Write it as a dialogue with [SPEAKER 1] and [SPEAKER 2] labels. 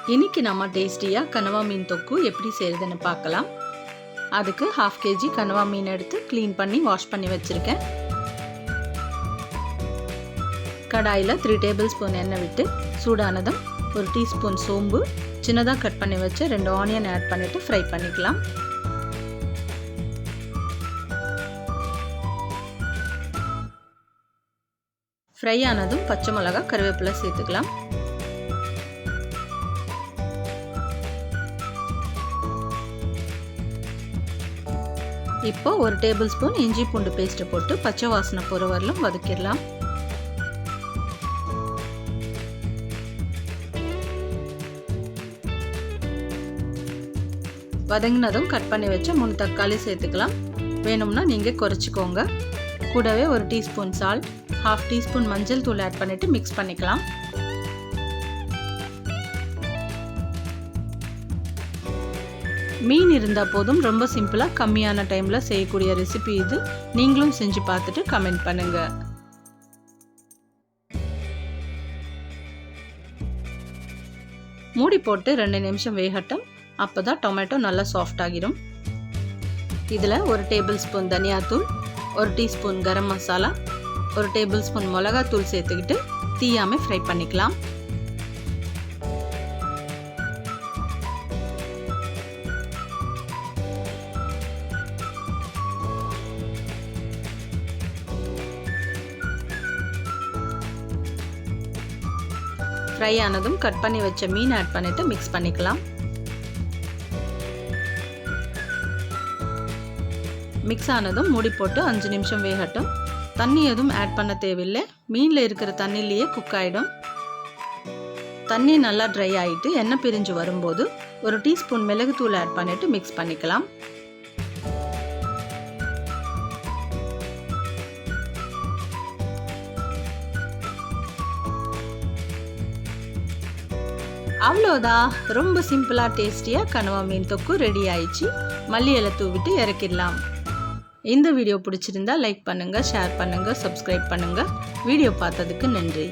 [SPEAKER 1] இன்னைக்கு நம்ம டேஸ்டியா கனவா மீன் தொக்கு எப்படி செய்யறதுன்னு பார்க்கலாம். அதுக்கு 1/2 kg கனவா மீன் எடுத்து க்ளீன் பண்ணி வாஷ் பண்ணி வச்சிருக்கேன். கடாயில் 3 டேபிள்ஸ்பூன் எண்ணெய் விட்டு சூடானதும் 1 டீஸ்பூன் சோம்பு, சின்னதாக கட் பண்ணி வச்சு 2 ஆனியன் ஆட் பண்ணிட்டு ஃப்ரை பண்ணிக்கலாம். ஃப்ரை ஆனதும் பச்சை மிளகாய், கருவேப்பிலை சேர்த்துக்கலாம். இப்போ 1 டேபிள்ஸ்பூன் இஞ்சி பூண்டு பேஸ்ட்டை போட்டு பச்சை வாசனை போகிற வரலும் வதக்கிடலாம். வதங்கினதும் கட் பண்ணி வச்ச 3 தக்காளி சேர்த்துக்கலாம். வேணும்னா நீங்கள் குறைச்சிக்கோங்க. கூடவே 1 டீஸ்பூன் சால்ட், 1/2 டீஸ்பூன் மஞ்சள் தூள் ஆட் பண்ணிவிட்டு மிக்ஸ் பண்ணிக்கலாம். மீன் இருந்தால் போதும், ரொம்ப சிம்பிளாக கம்மியான டைமில் செய்யக்கூடிய ரெசிபி இது. நீங்களும் செஞ்சு பார்த்துட்டு கமெண்ட் பண்ணுங்கள். மூடி போட்டு 2 நிமிஷம் வேகட்டும். அப்போ தான் டொமேட்டோ நல்லா சாஃப்ட் ஆகிடும். இதில் 1 டேபிள்ஸ்பூன் தனியாத்தூள், 1 டீஸ்பூன் கரம் மசாலா, 1 டேபிள்ஸ்பூன் மிளகாத்தூள் சேர்த்துக்கிட்டு தீயாமல் ஃப்ரை பண்ணிக்கலாம். ஃப்ரை ஆனதும் கட் பண்ணி வச்ச மீன் ஆட் பண்ணிட்டு மிக்ஸ் பண்ணிக்கலாம். மிக்ஸ் ஆனதும் மூடி போட்டு 5 நிமிஷம் வேகட்டும். தண்ணி எதுவும் ஆட் பண்ண தேவையில்லை. மீனில் இருக்கிற தண்ணிலேயே குக் ஆகிடும். தண்ணி நல்லா ட்ரை ஆகிட்டு எண்ணெய் பிரிஞ்சு வரும்போது 1 டீஸ்பூன் மிளகுத்தூள் ஆட் பண்ணிட்டு மிக்ஸ் பண்ணிக்கலாம். அவ்வளோதான், ரொம்ப சிம்பிளாக டேஸ்டியாக கனவா மீன் தொக்கு ரெடி ஆயிடுச்சு. மல்லி இலை தூவிட்டு இறக்கிடலாம். இந்த வீடியோ பிடிச்சிருந்தா லைக் பண்ணுங்கள், ஷேர் பண்ணுங்கள், சப்ஸ்கிரைப் பண்ணுங்கள். வீடியோ பார்த்ததுக்கு நன்றி.